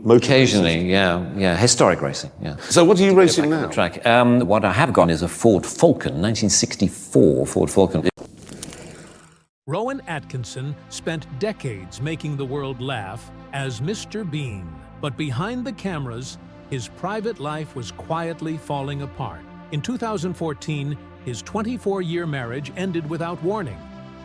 motor Occasionally, yeah, historic racing, yeah. So what are you racing now? Track. What I have got is a Ford Falcon, 1964 Ford Falcon. Rowan Atkinson spent decades making the world laugh as Mr. Bean. But behind the cameras, his private life was quietly falling apart. In 2014, his 24-year marriage ended without warning,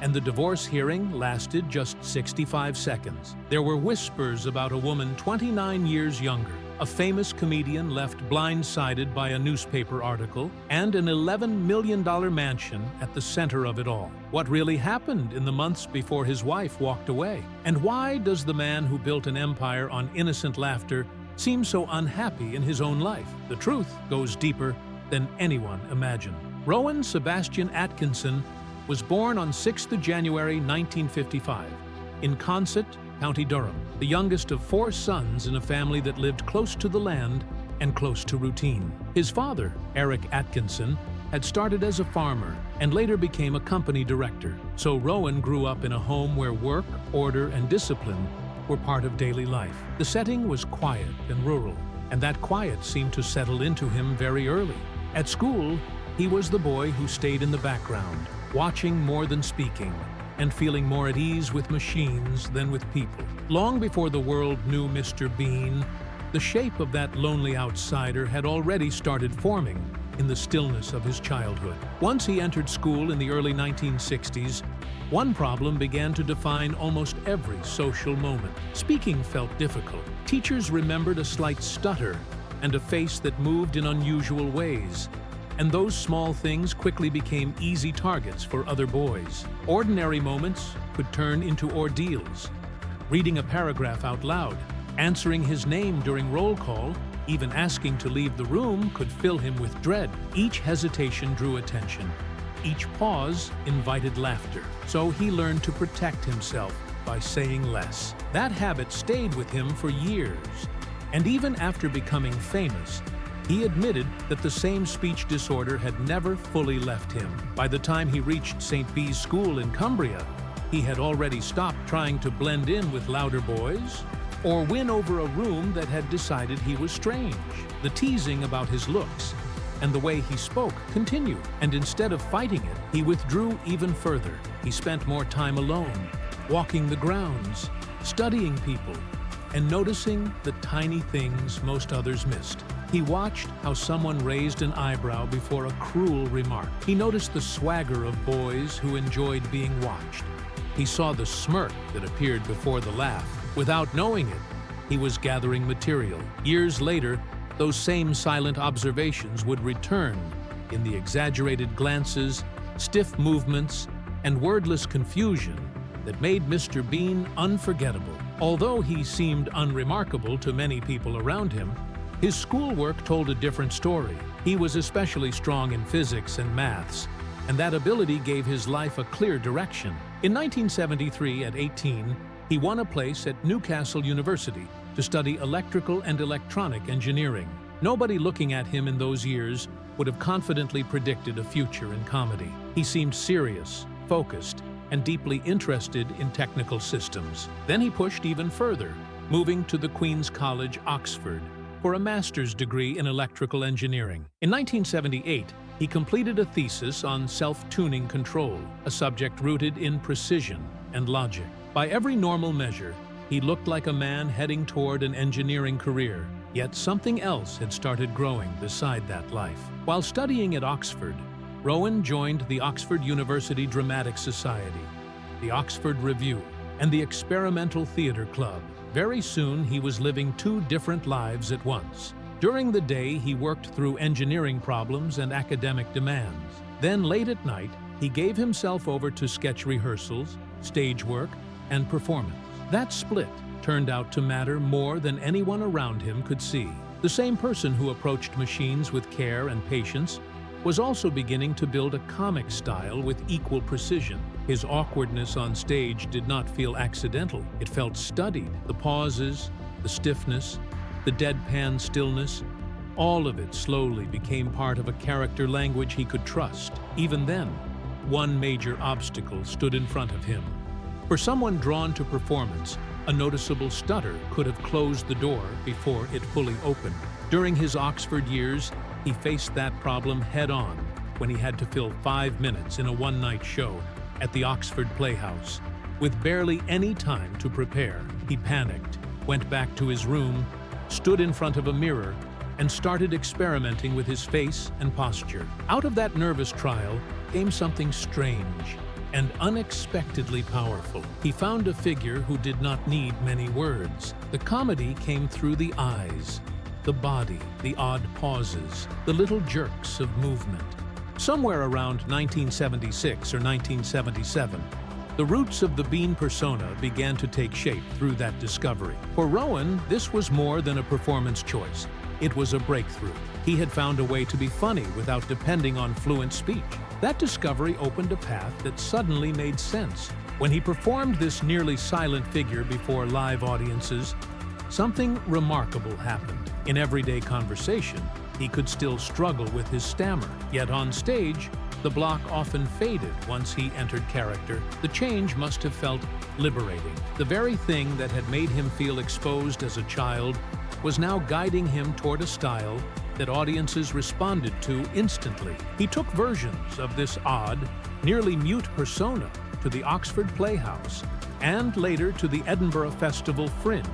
and the divorce hearing lasted just 65 seconds. There were whispers about a woman 29 years younger, a famous comedian left blindsided by a newspaper article, and an $11 million mansion at the center of it all. What really happened in the months before his wife walked away? And why does the man who built an empire on innocent laughter seem so unhappy in his own life? The truth goes deeper than anyone imagined. Rowan Sebastian Atkinson was born on 6th of January 1955 in Consett, County Durham, the youngest of 4 sons in a family that lived close to the land and close to routine. His father, Eric Atkinson, had started as a farmer and later became a company director. So Rowan grew up in a home where work, order, and discipline were part of daily life. The setting was quiet and rural, and that quiet seemed to settle into him very early. At school, he was the boy who stayed in the background, watching more than speaking, and feeling more at ease with machines than with people. Long before the world knew Mr. Bean, the shape of that lonely outsider had already started forming in the stillness of his childhood. Once he entered school in the early 1960s, one problem began to define almost every social moment. Speaking felt difficult. Teachers remembered a slight stutter and a face that moved in unusual ways. And those small things quickly became easy targets for other boys. Ordinary moments could turn into ordeals. Reading a paragraph out loud, answering his name during roll call, even asking to leave the room could fill him with dread. Each hesitation drew attention. Each pause invited laughter. So he learned to protect himself by saying less. That habit stayed with him for years. And even after becoming famous, he admitted that the same speech disorder had never fully left him. By the time he reached St. Bees School in Cumbria, he had already stopped trying to blend in with louder boys or win over a room that had decided he was strange. The teasing about his looks and the way he spoke continued, and instead of fighting it, he withdrew even further. He spent more time alone, walking the grounds, studying people, and noticing the tiny things most others missed. He watched how someone raised an eyebrow before a cruel remark. He noticed the swagger of boys who enjoyed being watched. He saw the smirk that appeared before the laugh. Without knowing it, he was gathering material. Years later, those same silent observations would return in the exaggerated glances, stiff movements, and wordless confusion that made Mr. Bean unforgettable. Although he seemed unremarkable to many people around him, his schoolwork told a different story. He was especially strong in physics and maths, and that ability gave his life a clear direction. In 1973, at 18, he won a place at Newcastle University to study electrical and electronic engineering. Nobody looking at him in those years would have confidently predicted a future in comedy. He seemed serious, focused, and deeply interested in technical systems. Then he pushed even further, moving to the Queen's College, Oxford, for a master's degree in electrical engineering. In 1978, he completed a thesis on self-tuning control, a subject rooted in precision and logic. By every normal measure, he looked like a man heading toward an engineering career. Yet something else had started growing beside that life. While studying at Oxford, Rowan joined the Oxford University Dramatic Society, the Oxford Review, and the Experimental Theatre Club. Very soon, he was living 2 different lives at once. During the day, he worked through engineering problems and academic demands. Then, late at night, he gave himself over to sketch rehearsals, stage work, and performance. That split turned out to matter more than anyone around him could see. The same person who approached machines with care and patience was also beginning to build a comic style with equal precision. His awkwardness on stage did not feel accidental. It felt studied. The pauses, the stiffness, the deadpan stillness, all of it slowly became part of a character language he could trust. Even then, one major obstacle stood in front of him. For someone drawn to performance, A noticeable stutter could have closed the door before it fully opened. During his Oxford years, he faced that problem head-on when he had to fill 5 minutes in a one-night show at the Oxford Playhouse. With barely any time to prepare, he panicked, went back to his room, stood in front of a mirror, and started experimenting with his face and posture. Out of that nervous trial came something strange and unexpectedly powerful. He found a figure who did not need many words. The comedy came through the eyes, the body, the odd pauses, the little jerks of movement. Somewhere around 1976 or 1977, the roots of the Bean persona began to take shape through that discovery. For Rowan, this was more than a performance choice. It was a breakthrough. He had found a way to be funny without depending on fluent speech. That discovery opened a path that suddenly made sense. When he performed this nearly silent figure before live audiences, something remarkable happened. In everyday conversation, he could still struggle with his stammer. Yet on stage, the block often faded once he entered character. The change must have felt liberating. The very thing that had made him feel exposed as a child was now guiding him toward a style that audiences responded to instantly. He took versions of this odd, nearly mute persona to the Oxford Playhouse and later to the Edinburgh Festival Fringe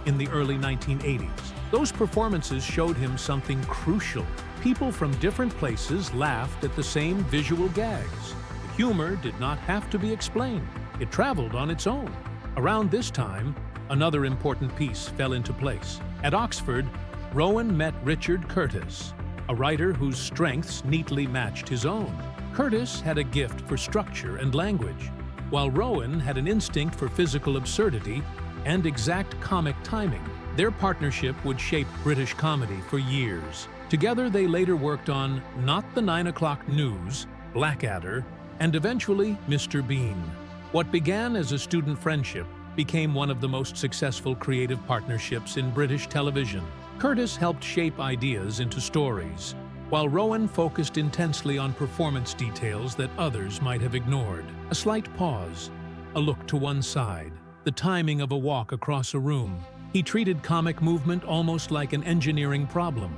in the early 1980s. Those performances showed him something crucial. People from different places laughed at the same visual gags. The humor did not have to be explained. It traveled on its own. Around this time, another important piece fell into place. At Oxford, Rowan met Richard Curtis, a writer whose strengths neatly matched his own. Curtis had a gift for structure and language, while Rowan had an instinct for physical absurdity and exact comic timing. Their partnership would shape British comedy for years. Together, they later worked on Not the 9 O'Clock News, Blackadder, and eventually Mr. Bean. What began as a student friendship became one of the most successful creative partnerships in British television. Curtis helped shape ideas into stories, while Rowan focused intensely on performance details that others might have ignored. A slight pause, a look to one side, the timing of a walk across a room. He treated comic movement almost like an engineering problem,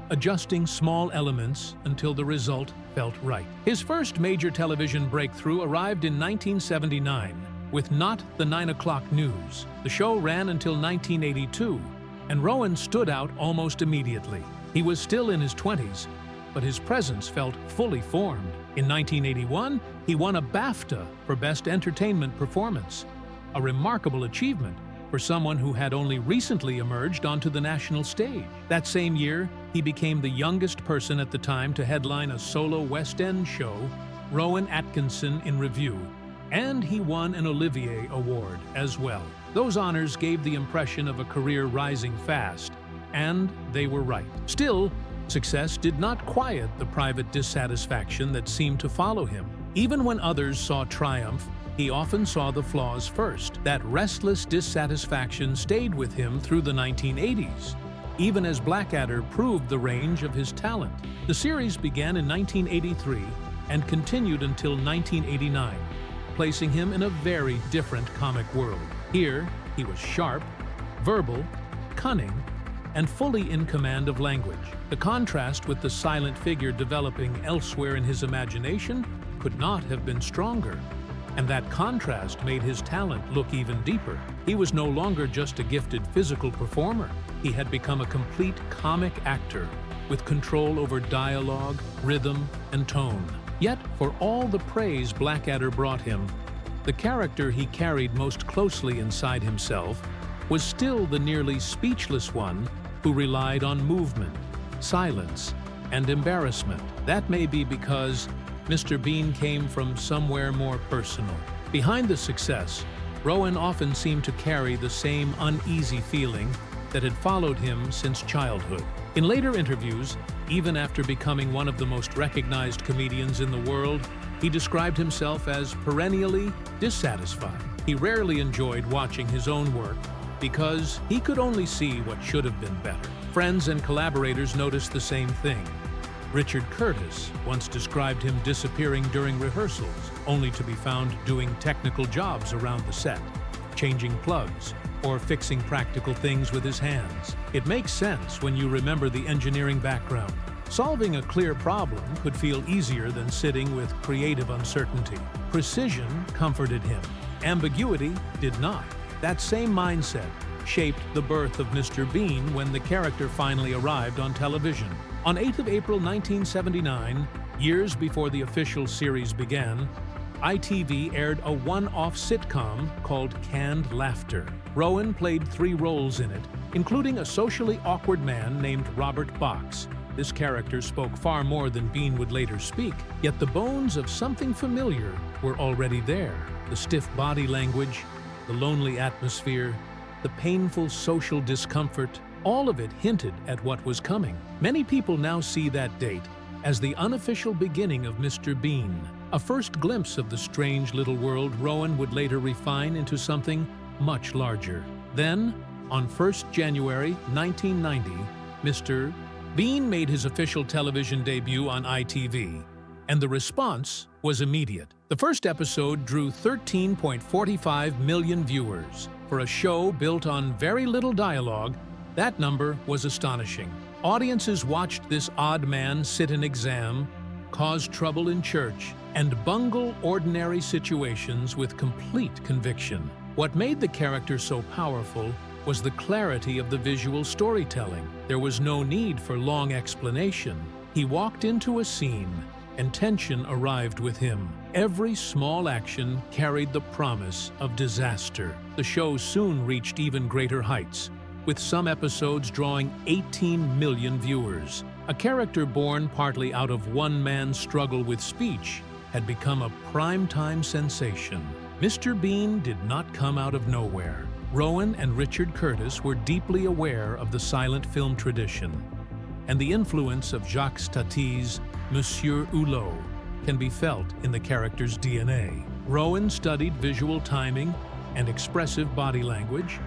adjusting small elements until the result felt right. His first major television breakthrough arrived in 1979 with Not the 9 O'Clock News. The show ran until 1982, and Rowan stood out almost immediately. He was still in his 20s, but his presence felt fully formed. In 1981, he won a BAFTA for Best Entertainment Performance, a remarkable achievement for someone who had only recently emerged onto the national stage. That same year, he became the youngest person at the time to headline a solo West End show, Rowan Atkinson in Review, and he won an Olivier Award as well. Those honors gave the impression of a career rising fast, and they were right. Still, success did not quiet the private dissatisfaction that seemed to follow him. Even when others saw triumph, he often saw the flaws first. That restless dissatisfaction stayed with him through the 1980s, even as Blackadder proved the range of his talent. The series began in 1983 and continued until 1989, placing him in a very different comic world. Here, he was sharp, verbal, cunning, and fully in command of language. The contrast with the silent figure developing elsewhere in his imagination could not have been stronger. And that contrast made his talent look even deeper. He was no longer just a gifted physical performer. He had become a complete comic actor with control over dialogue, rhythm, and tone. Yet, for all the praise Blackadder brought him, the character he carried most closely inside himself was still the nearly speechless one who relied on movement, silence, and embarrassment. That may be because Mr. Bean came from somewhere more personal. Behind the success, Rowan often seemed to carry the same uneasy feeling that had followed him since childhood. In later interviews, even after becoming one of the most recognized comedians in the world, he described himself as perennially dissatisfied. He rarely enjoyed watching his own work because he could only see what should have been better. Friends and collaborators noticed the same thing. Richard Curtis once described him disappearing during rehearsals, only to be found doing technical jobs around the set, changing plugs, or fixing practical things with his hands. It makes sense when you remember the engineering background. Solving a clear problem could feel easier than sitting with creative uncertainty. Precision comforted him. Ambiguity did not. That same mindset shaped the birth of Mr. Bean when the character finally arrived on television. On 8th of April 1979, years before the official series began, ITV aired a one-off sitcom called Canned Laughter. Rowan played 3 roles in it, including a socially awkward man named Robert Box. This character spoke far more than Bean would later speak, yet the bones of something familiar were already there. The stiff body language, the lonely atmosphere, the painful social discomfort, all of it hinted at what was coming. Many people now see that date as the unofficial beginning of Mr. Bean, a first glimpse of the strange little world Rowan would later refine into something much larger. Then, on 1st January 1990, Mr. Bean made his official television debut on ITV, and the response was immediate. The first episode drew 13.45 million viewers. For a show built on very little dialogue, that number was astonishing. Audiences watched this odd man sit an exam, cause trouble in church, and bungle ordinary situations with complete conviction. What made the character so powerful was the clarity of the visual storytelling. There was no need for long explanation. He walked into a scene, and tension arrived with him. Every small action carried the promise of disaster. The show soon reached even greater heights, with some episodes drawing 18 million viewers. A character born partly out of one man's struggle with speech had become a primetime sensation. Mr. Bean did not come out of nowhere. Rowan and Richard Curtis were deeply aware of the silent film tradition, and the influence of Jacques Tati's Monsieur Hulot can be felt in the character's DNA. Rowan studied visual timing and expressive body language,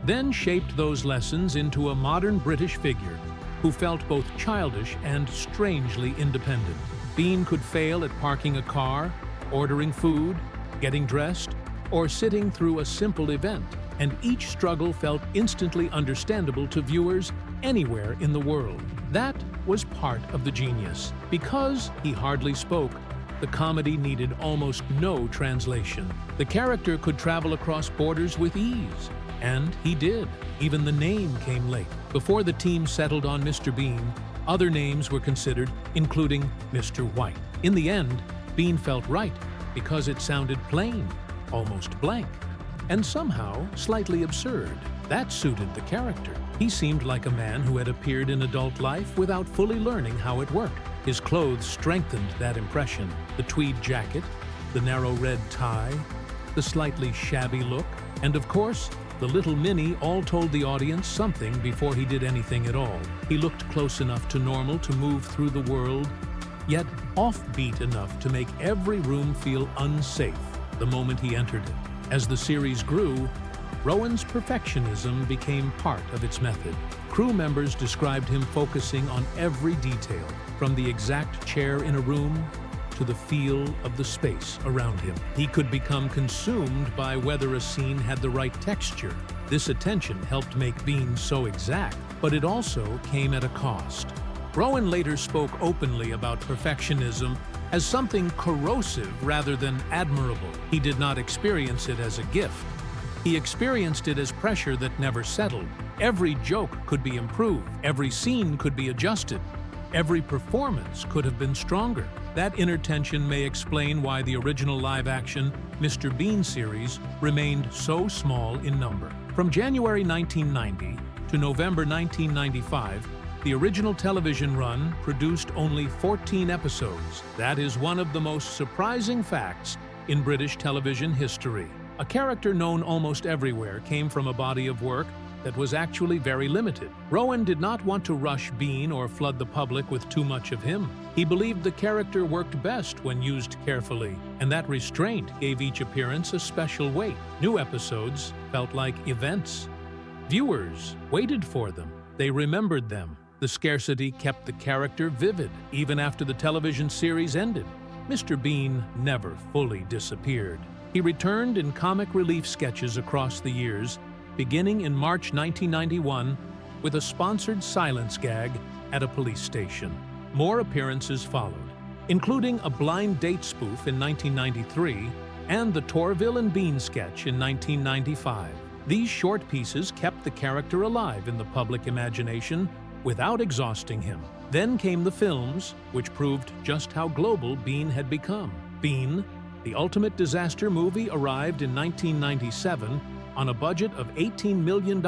then shaped those lessons into a modern British figure who felt both childish and strangely independent. Bean could fail at parking a car, ordering food, getting dressed, or sitting through a simple event, and each struggle felt instantly understandable to viewers anywhere in the world. That was part of the genius. Because he hardly spoke, the comedy needed almost no translation. The character could travel across borders with ease, and he did. Even the name came late. Before the team settled on Mr. Bean, other names were considered, including Mr. White. In the end, Bean felt right because it sounded plain, almost blank, and somehow slightly absurd. That suited the character. He seemed like a man who had appeared in adult life without fully learning how it worked. His clothes strengthened that impression. The tweed jacket, the narrow red tie, the slightly shabby look, and of course, the little Minnie all told the audience something before he did anything at all. He looked close enough to normal to move through the world, yet offbeat enough to make every room feel unsafe the moment he entered it. As the series grew, Rowan's perfectionism became part of its method. Crew members described him focusing on every detail, from the exact chair in a room to the feel of the space around him. He could become consumed by whether a scene had the right texture. This attention helped make Bean so exact, but it also came at a cost. Rowan later spoke openly about perfectionism as something corrosive rather than admirable. He did not experience it as a gift. He experienced it as pressure that never settled. Every joke could be improved, every scene could be adjusted, every performance could have been stronger. That inner tension may explain why the original live-action Mr. Bean series remained so small in number. From January 1990 to November 1995, the original television run produced only 14 episodes. That is one of the most surprising facts in British television history. A character known almost everywhere came from a body of work that was actually very limited. Rowan did not want to rush Bean or flood the public with too much of him. He believed the character worked best when used carefully, and that restraint gave each appearance a special weight. New episodes felt like events. Viewers waited for them. They remembered them. The scarcity kept the character vivid, even after the television series ended. Mr. Bean never fully disappeared. He returned in comic relief sketches across the years, beginning in March 1991 with a sponsored silence gag at a police station. More appearances followed, including a blind date spoof in 1993 and the Torville and Bean sketch in 1995. These short pieces kept the character alive in the public imagination without exhausting him. Then came the films, which proved just how global Bean had become. Bean, the ultimate disaster movie, arrived in 1997 on a budget of $18 million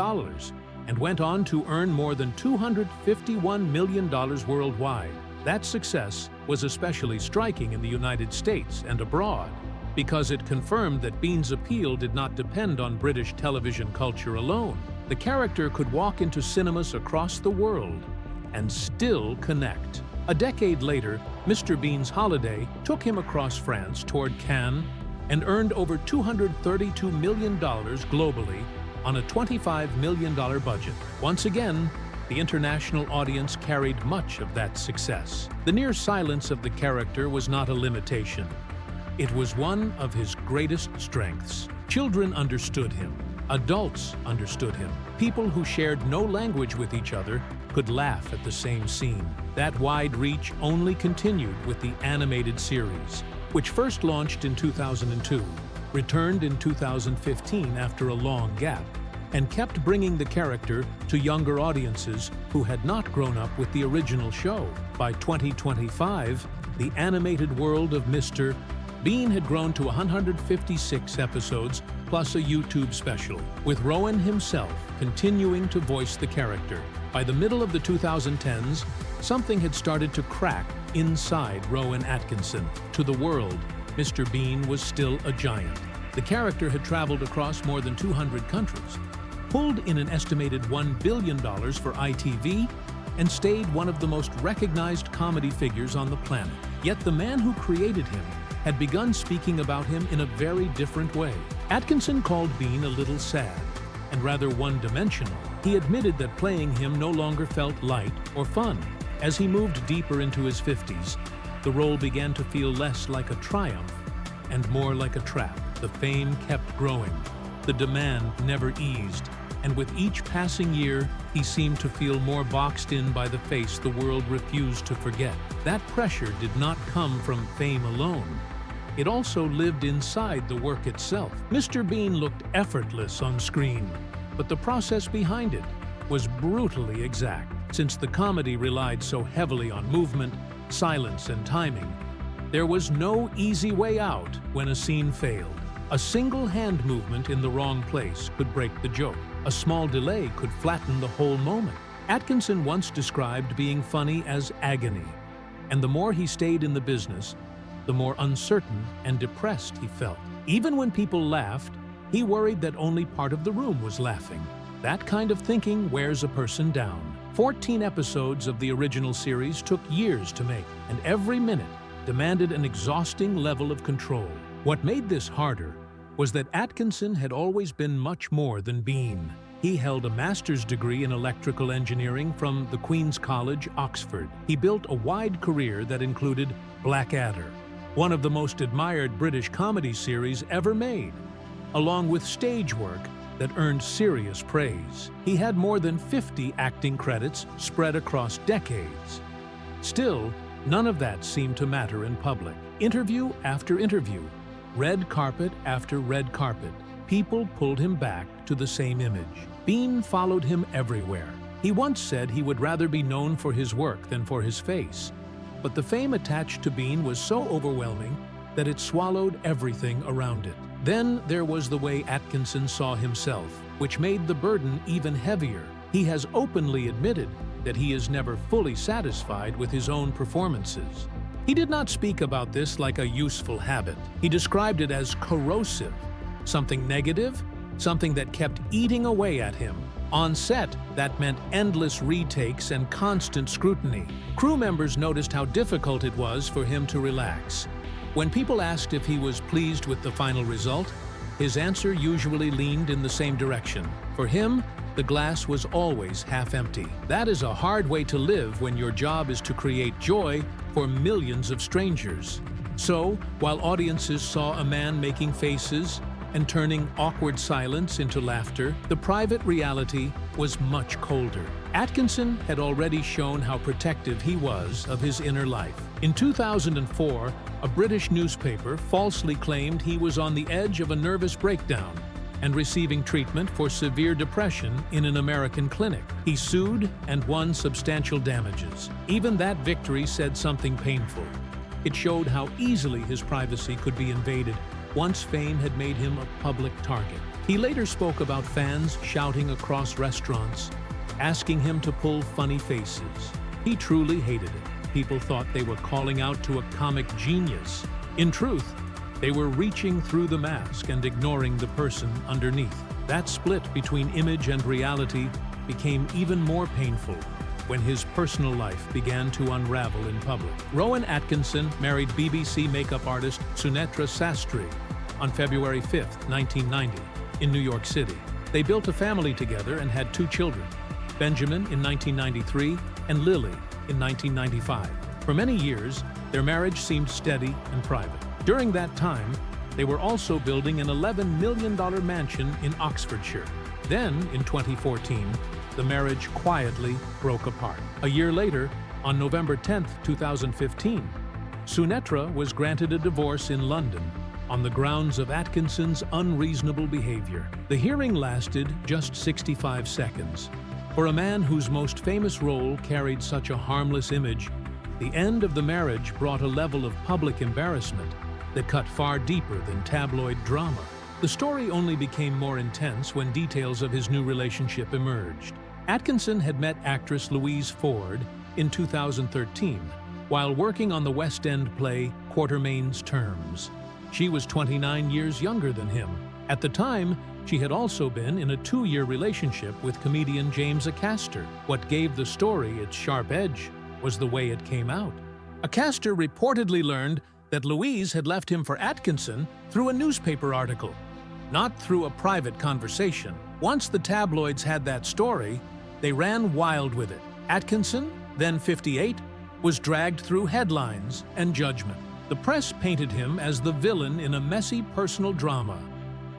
and went on to earn more than $251 million worldwide. That success was especially striking in the United States and abroad, because it confirmed that Bean's appeal did not depend on British television culture alone. The character could walk into cinemas across the world and still connect. A decade later, Mr. Bean's Holiday took him across France toward Cannes and earned over $232 million globally on a $25 million budget. Once again, the international audience carried much of that success. The near silence of the character was not a limitation. It was one of his greatest strengths. Children understood him. Adults understood him. People who shared no language with each other could laugh at the same scene. That wide reach only continued with the animated series, which first launched in 2002, returned in 2015 after a long gap, and kept bringing the character to younger audiences who had not grown up with the original show. By 2025, the animated world of Mr. Bean had grown to 156 episodes plus a YouTube special, with Rowan himself continuing to voice the character. By the middle of the 2010s, something had started to crack inside Rowan Atkinson. To the world, Mr. Bean was still a giant. The character had traveled across more than 200 countries, pulled in an estimated $1 billion for ITV, and stayed one of the most recognized comedy figures on the planet. Yet the man who created him had begun speaking about him in a very different way. Atkinson called Bean a little sad and rather one-dimensional. He admitted that playing him no longer felt light or fun. As he moved deeper into his 50s, the role began to feel less like a triumph and more like a trap. The fame kept growing. The demand never eased, and with each passing year, he seemed to feel more boxed in by the face the world refused to forget. That pressure did not come from fame alone. It also lived inside the work itself. Mr. Bean looked effortless on screen, but the process behind it was brutally exact. Since the comedy relied so heavily on movement, silence, and timing, there was no easy way out when a scene failed. A single hand movement in the wrong place could break the joke. A small delay could flatten the whole moment. Atkinson once described being funny as agony, and the more he stayed in the business, the more uncertain and depressed he felt. Even when people laughed, he worried that only part of the room was laughing. That kind of thinking wears a person down. 14 episodes of the original series took years to make, and every minute demanded an exhausting level of control. What made this harder was that Atkinson had always been much more than Bean. He held a master's degree in electrical engineering from the Queen's College, Oxford. He built a wide career that included Blackadder, one of the most admired British comedy series ever made, along with stage work that earned serious praise. He had more than 50 acting credits spread across decades. Still, none of that seemed to matter in public. Interview after interview, red carpet after red carpet, people pulled him back to the same image. Bean followed him everywhere. He once said he would rather be known for his work than for his face. But the fame attached to Bean was so overwhelming that it swallowed everything around it. Then there was the way Atkinson saw himself, which made the burden even heavier. He has openly admitted that he is never fully satisfied with his own performances. He did not speak about this like a useful habit. He described it as corrosive, something negative, something that kept eating away at him. On set, that meant endless retakes and constant scrutiny. Crew members noticed how difficult it was for him to relax. When people asked if he was pleased with the final result, his answer usually leaned in the same direction. For him, the glass was always half empty. That is a hard way to live when your job is to create joy for millions of strangers. So, while audiences saw a man making faces and turning awkward silence into laughter, the private reality was much colder. Atkinson had already shown how protective he was of his inner life. In 2004, a British newspaper falsely claimed he was on the edge of a nervous breakdown and receiving treatment for severe depression in an American clinic. He sued and won substantial damages. Even that victory said something painful. It showed how easily his privacy could be invaded once fame had made him a public target. He later spoke about fans shouting across restaurants, asking him to pull funny faces. He truly hated it. People thought they were calling out to a comic genius. In truth, they were reaching through the mask and ignoring the person underneath. That split between image and reality became even more painful when his personal life began to unravel in public. Rowan Atkinson married BBC makeup artist Sunetra Sastry on February 5, 1990, in New York City. They built a family together and had 2 children, Benjamin in 1993 and Lily in 1995. For many years, their marriage seemed steady and private. During that time, they were also building an $11 million mansion in Oxfordshire. Then, in 2014, the marriage quietly broke apart. A year later, on November 10, 2015, Sunetra was granted a divorce in London on the grounds of Atkinson's unreasonable behavior. The hearing lasted just 65 seconds. For a man whose most famous role carried such a harmless image, the end of the marriage brought a level of public embarrassment that cut far deeper than tabloid drama. The story only became more intense when details of his new relationship emerged. Atkinson had met actress Louise Ford in 2013 while working on the West End play Quatermain's Terms. She was 29 years younger than him. At the time, she had also been in a 2-year relationship with comedian James Acaster. What gave the story its sharp edge was the way it came out. Acaster reportedly learned that Louise had left him for Atkinson through a newspaper article, not through a private conversation. Once the tabloids had that story, they ran wild with it. Atkinson, then 58, was dragged through headlines and judgment. The press painted him as the villain in a messy personal drama,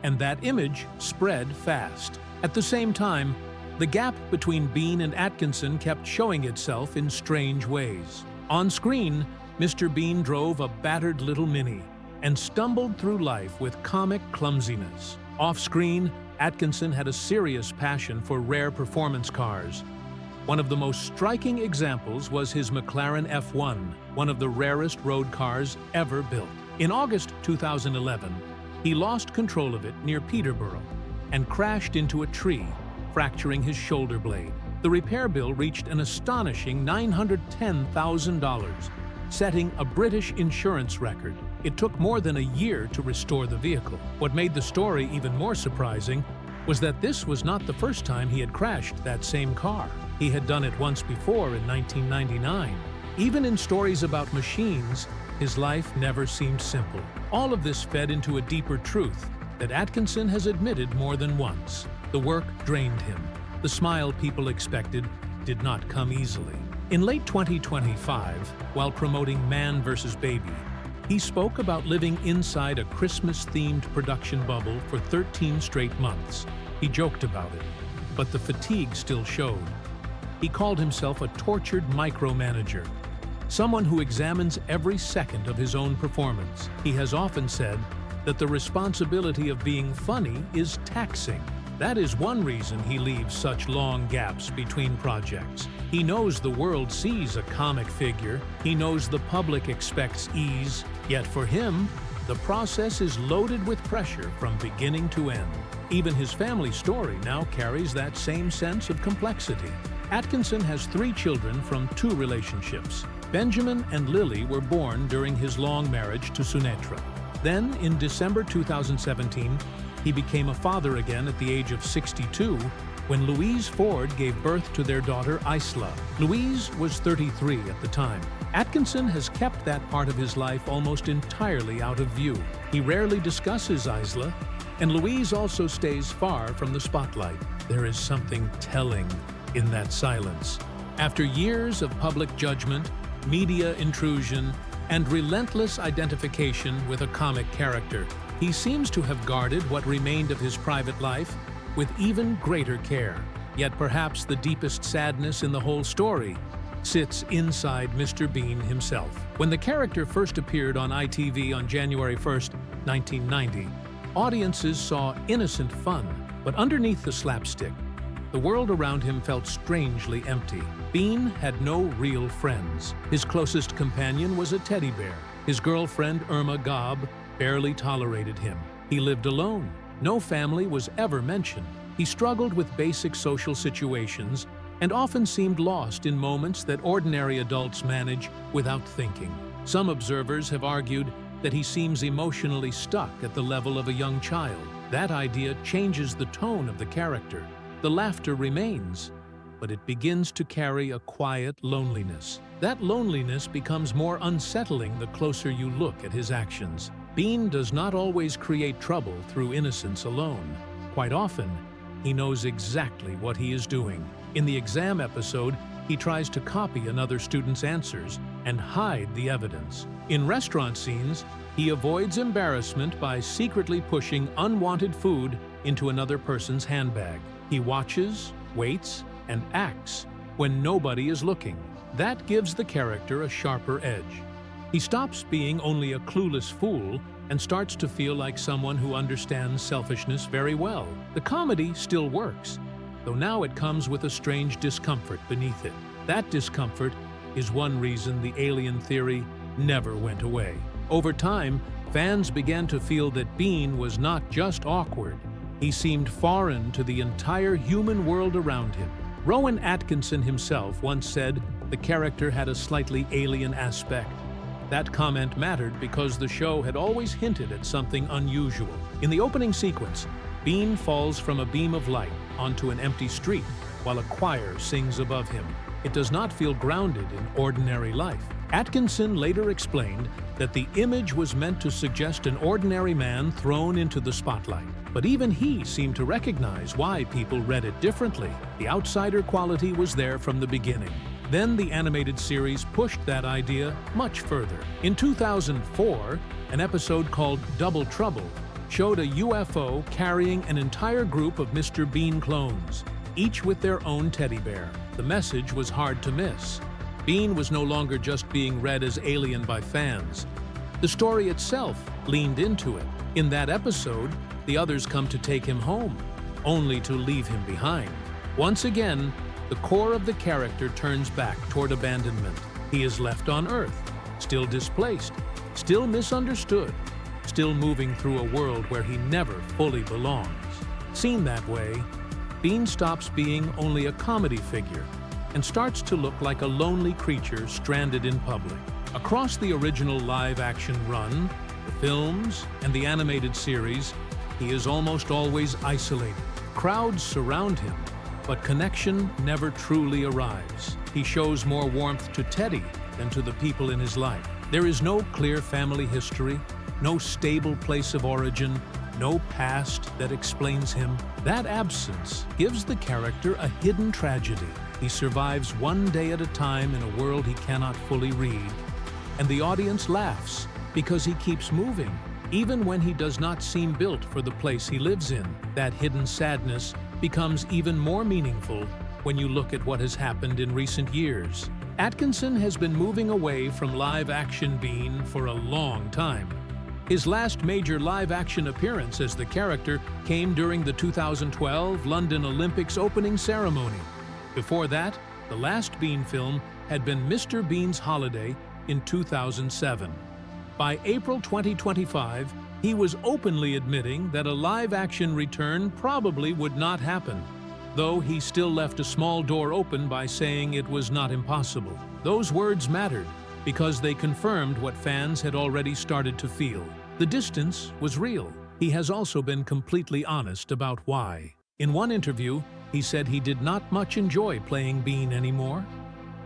and that image spread fast. At the same time, the gap between Bean and Atkinson kept showing itself in strange ways. On screen, Mr. Bean drove a battered little Mini and stumbled through life with comic clumsiness. Off-screen, Atkinson had a serious passion for rare performance cars. One of the most striking examples was his McLaren F1, one of the rarest road cars ever built. In August 2011, he lost control of it near Peterborough and crashed into a tree, fracturing his shoulder blade. The repair bill reached an astonishing $910,000, setting a British insurance record. It took more than a year to restore the vehicle. What made the story even more surprising was that this was not the first time he had crashed that same car. He had done it once before in 1999. Even in stories about machines, his life never seemed simple. All of this fed into a deeper truth that Atkinson has admitted more than once. The work drained him. The smile people expected did not come easily. In late 2025, while promoting Man vs. Baby, he spoke about living inside a Christmas-themed production bubble for 13 straight months. He joked about it, but the fatigue still showed. He called himself a tortured micromanager, someone who examines every second of his own performance. He has often said that the responsibility of being funny is taxing. That is one reason he leaves such long gaps between projects. He knows the world sees a comic figure. He knows the public expects ease. Yet for him, the process is loaded with pressure from beginning to end. Even his family story now carries that same sense of complexity. Atkinson has 3 children from 2 relationships. Benjamin and Lily were born during his long marriage to Sunetra. Then, in December 2017, he became a father again at the age of 62 when Louise Ford gave birth to their daughter Isla. Louise was 33 at the time. Atkinson has kept that part of his life almost entirely out of view. He rarely discusses Isla, and Louise also stays far from the spotlight. There is something telling in that silence. After years of public judgment, media intrusion, and relentless identification with a comic character, He seems to have guarded what remained of his private life with even greater care. Yet perhaps the deepest sadness in the whole story sits inside Mr. Bean himself. When the character first appeared on ITV on January 1st, 1990, audiences saw innocent fun, but underneath the slapstick, the world around him felt strangely empty. Bean had no real friends. His closest companion was a teddy bear. His girlfriend, Irma Gobb, barely tolerated him. He lived alone. No family was ever mentioned. He struggled with basic social situations and often seemed lost in moments that ordinary adults manage without thinking. Some observers have argued that he seems emotionally stuck at the level of a young child. That idea changes the tone of the character. The laughter remains, but it begins to carry a quiet loneliness. That loneliness becomes more unsettling the closer you look at his actions. Bean does not always create trouble through innocence alone. Quite often, he knows exactly what he is doing. In the exam episode, he tries to copy another student's answers and hide the evidence. In restaurant scenes, he avoids embarrassment by secretly pushing unwanted food into another person's handbag. He watches, waits, and acts when nobody is looking. That gives the character a sharper edge. He stops being only a clueless fool and starts to feel like someone who understands selfishness very well. The comedy still works, though now it comes with a strange discomfort beneath it. That discomfort is one reason the alien theory never went away. Over time, fans began to feel that Bean was not just awkward. He seemed foreign to the entire human world around him. Rowan Atkinson himself once said the character had a slightly alien aspect. That comment mattered because the show had always hinted at something unusual. In the opening sequence, Bean falls from a beam of light onto an empty street while a choir sings above him. It does not feel grounded in ordinary life. Atkinson later explained that the image was meant to suggest an ordinary man thrown into the spotlight. But even he seemed to recognize why people read it differently. The outsider quality was there from the beginning. Then the animated series pushed that idea much further. In 2004, an episode called Double Trouble showed a UFO carrying an entire group of Mr. Bean clones, each with their own teddy bear. The message was hard to miss. Bean was no longer just being read as alien by fans. The story itself leaned into it. In that episode, the others come to take him home, only to leave him behind. Once again, the core of the character turns back toward abandonment. He is left on Earth, still displaced, still misunderstood, still moving through a world where he never fully belongs. Seen that way, Bean stops being only a comedy figure and starts to look like a lonely creature stranded in public. Across the original live-action run, the films, and the animated series, he is almost always isolated. Crowds surround him, but connection never truly arrives. He shows more warmth to Teddy than to the people in his life. There is no clear family history, no stable place of origin, no past that explains him. That absence gives the character a hidden tragedy. He survives one day at a time in a world he cannot fully read, and the audience laughs because he keeps moving, even when he does not seem built for the place he lives in. That hidden sadness becomes even more meaningful when you look at what has happened in recent years. Atkinson has been moving away from live-action Bean for a long time. His last major live-action appearance as the character came during the 2012 London Olympics opening ceremony. Before that, the last Bean film had been Mr. Bean's Holiday in 2007. By April 2025, he was openly admitting that a live-action return probably would not happen, though he still left a small door open by saying it was not impossible. Those words mattered because they confirmed what fans had already started to feel. The distance was real. He has also been completely honest about why. In one interview, he said he did not much enjoy playing Bean anymore.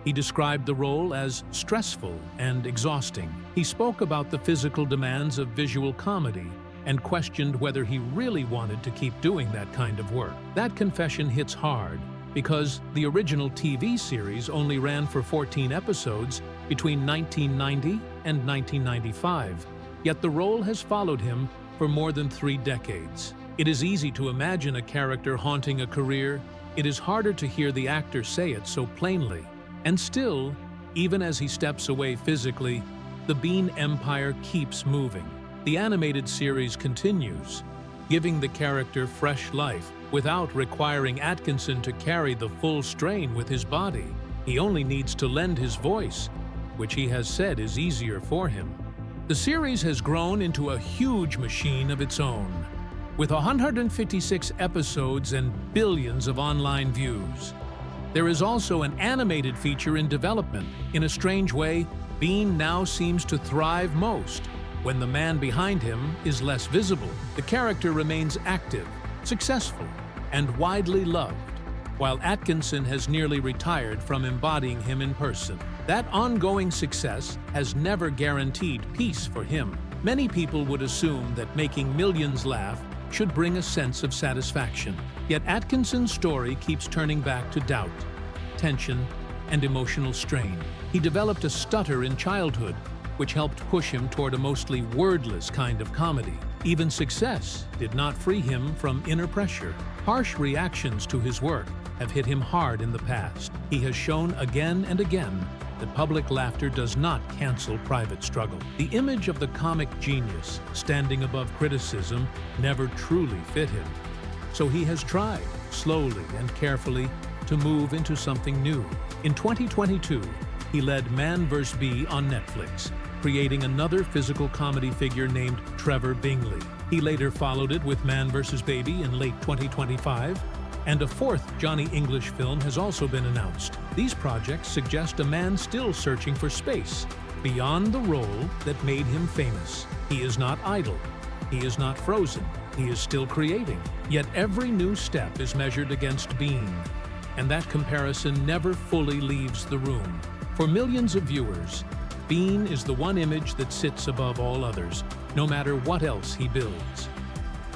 He described the role as stressful and exhausting. He spoke about the physical demands of visual comedy and questioned whether he really wanted to keep doing that kind of work. That confession hits hard because the original TV series only ran for 14 episodes between 1990 and 1995, yet the role has followed him for more than 3 decades. It is easy to imagine a character haunting a career. It is harder to hear the actor say it so plainly. And still, even as he steps away physically, the Bean empire keeps moving. The animated series continues, giving the character fresh life without requiring Atkinson to carry the full strain with his body. He only needs to lend his voice, which he has said is easier for him. The series has grown into a huge machine of its own, with 156 episodes and billions of online views. There is also an animated feature in development. In a strange way, Bean now seems to thrive most when the man behind him is less visible. The character remains active, successful, and widely loved, while Atkinson has nearly retired from embodying him in person. That ongoing success has never guaranteed peace for him. Many people would assume that making millions laugh should bring a sense of satisfaction. Yet Atkinson's story keeps turning back to doubt, tension, and emotional strain. He developed a stutter in childhood, which helped push him toward a mostly wordless kind of comedy. Even success did not free him from inner pressure. Harsh reactions to his work have hit him hard in the past. He has shown again and again that public laughter does not cancel private struggle. The image of the comic genius standing above criticism never truly fit him. So he has tried, slowly and carefully, to move into something new. In 2022, he led Man vs. Bee on Netflix, creating another physical comedy figure named Trevor Bingley. He later followed it with Man vs. Baby in late 2025, and a fourth Johnny English film has also been announced. These projects suggest a man still searching for space, beyond the role that made him famous. He is not idle. He is not frozen. He is still creating. Yet every new step is measured against Bean, and that comparison never fully leaves the room. For millions of viewers, Bean is the one image that sits above all others, no matter what else he builds.